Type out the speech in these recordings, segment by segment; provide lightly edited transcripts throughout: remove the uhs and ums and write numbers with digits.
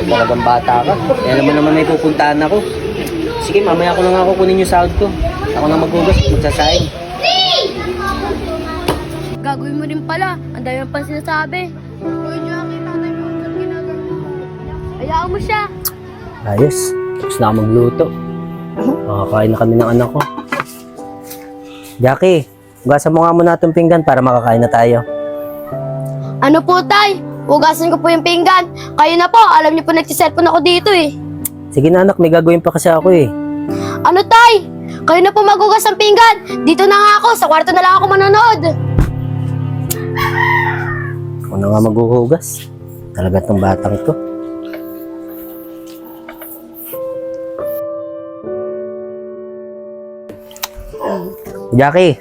Talagang bata ka. Eh, alam mo naman may pupuntahan ako. Sige, mamaya ko lang ako kunin yung sahod ko. Ako na maghugas, magsasaing. Gagawin mo rin pala. Ang dami mo pang sinasabi. Uy, Jackie, tatay mo. Ba't ginagawa mo? Hayaan mo siya. Ayos. Tapos na ako magluto. Makakain na kami ng anak ko. Jackie, hugasan mo nga muna itong pinggan para makakain na tayo. Ano po, tay? Hugasan ko po yung pinggan. Kayo na po. Alam niyo po nagsiselfon ako dito eh. Sige na anak, may gagawin pa kasi ako eh. Ano, tay? Kayo na po maghugas ng pinggan. Dito na nga ako. Sa kwarto na lang ako manonood. Ako na nga maghuhugas. Talaga itong batang to. Jackie,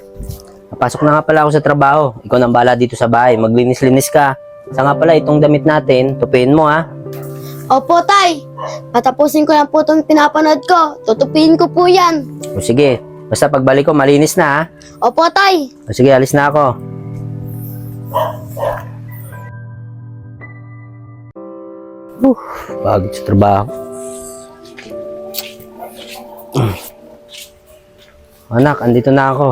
napasok na nga pala ako sa trabaho. Ikaw nang bahala dito sa bahay. Maglinis-linis ka. Sa nga pala, itong damit natin, tupiin mo ha. Opo, tay. Patapusin ko lang po itong pinapanood ko. Tutupiin ko po yan. O sige, basta pagbalik ko, malinis na ha. Opo, tay. O sige, alis na ako. Pagod sa trabaho. Anak, andito na ako.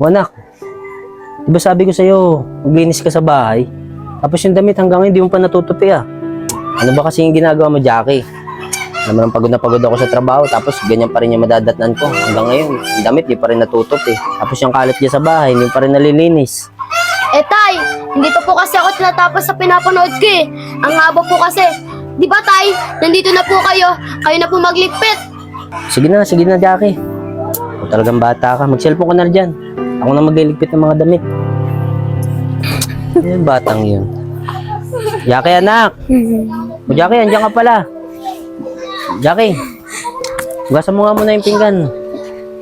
Anak, di ba sabi ko sa'yo, maglinis ka sa bahay? Tapos yung damit hanggang ngayon, di mo pa natutupi ah. Ano ba kasi yung ginagawa mo, Jackie? Alam mo, pagod na pagod ako sa trabaho, tapos ganyan pa rin yung madadatnan ko. Hanggang ngayon, yung damit di pa rin natutupi. Tapos yung kalat niya sa bahay, hindi pa rin nalilinis. Eh, tay, hindi pa po kasi ako tinatapos sa pinapanood ko eh. Ang haba po kasi. Di ba, tay? Nandito na po kayo. Kayo na po magligpit. Sige na, Jackie. Kung talagang bata ka, mag-cellphone ka na dyan. Ako na magliligpit ng mga damit. Yung batang yun. Jackie, anak! O Jackie, andyan ka pala. Jackie, hugasan mo nga muna yung pinggan.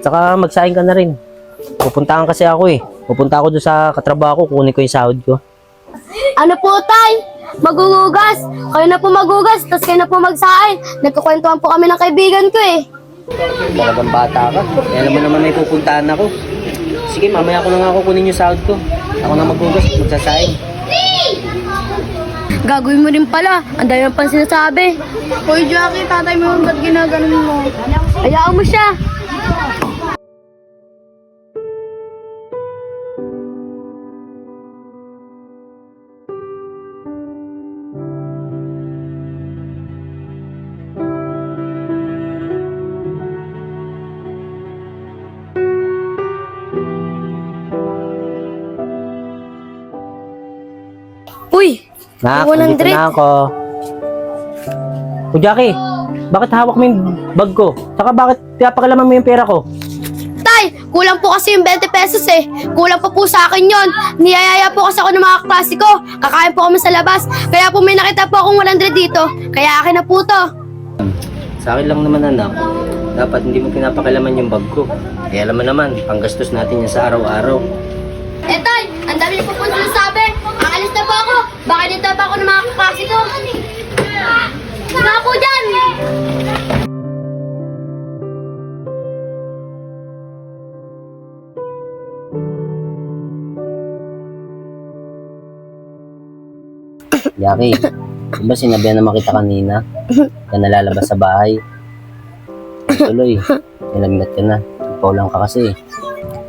Saka magsaing ka na rin. Pupuntahan kasi ako eh. Pupunta ako doon sa katrabaho ko, kunin ko yung sahod ko. Ano po, tay? Maghuhugas. Kayo na po maghugas, tapos kayo na po magsain. Nagkukwentuhan po kami ng kaibigan ko eh. Talagang bata ka. Eh, alam mo naman may pupuntahan ako. Sige, mamaya ko lang ako kunin yung sahod ko. Ako na maghugas, magsasaing. Gagawin mo rin pala. Ang dami mo pang sinasabi. Hoy, Jackie, tatay mo, ba't ginaganon mo? Hayaan mo siya. Uy! Nak, Walang nandito drip. na ako. O Jackie, bakit hawak mo yung bag ko? Saka bakit pinapakalaman mo yung pera ko? Tay, kulang po kasi yung 20 pesos eh. Kulang pa po sa akin yon. Niyayaya po kasi ako ng mga klase ko. Kakain po kami sa labas. Kaya po may nakita po akong 100 dito. Kaya akin na po to. Sa akin lang naman anak, dapat hindi mo pinapakalaman yung bag ko. Eh alam mo naman, panggastos natin yan sa araw-araw. Eh tay, ang dami niyo po po sinasabi. Aalis na po ako. Baka dito pa ako ng mga klase ko. Nga po dyan. Jackie, di ba sinabihan naman kita kanina na nalalabas sa bahay? Tuloy, nilagnat ka na. Ikaw lang ka kasi.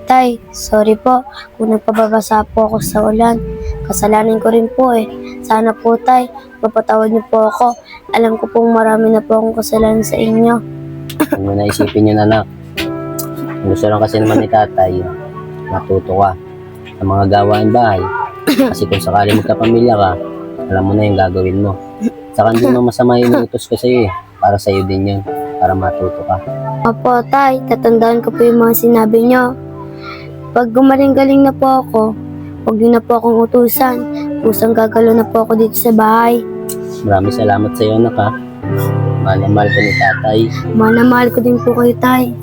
Tay, sorry po kung nagpababasa po ako sa ulan. Kasalanan ko rin po eh. Sana po tay, mapatawad niyo po ako. Alam ko pong marami na po akong kasalanan sa inyo. Huwag mo na isipin yun anak. Ang gusto lang kasi naman ni tatay, matuto ka sa mga gawain bahay. Kasi kung sakali magkapamilya ka, alam mo na yung gagawin mo. Saka hindi mo masama yung utos ko sa'yo eh. Para sa'yo din yun. Para matuto ka. Opo tay, tatandaan ko po yung mga sinabi niyo. Pag gumaling-galing na po ako, huwag niyo na po akong utusan. Kusang gagalo na po ako dito sa bahay. Maraming salamat sa'yo anak ha. Mahal na mahal ka ni tatay. Mahal na mahal ko din po kayo tay.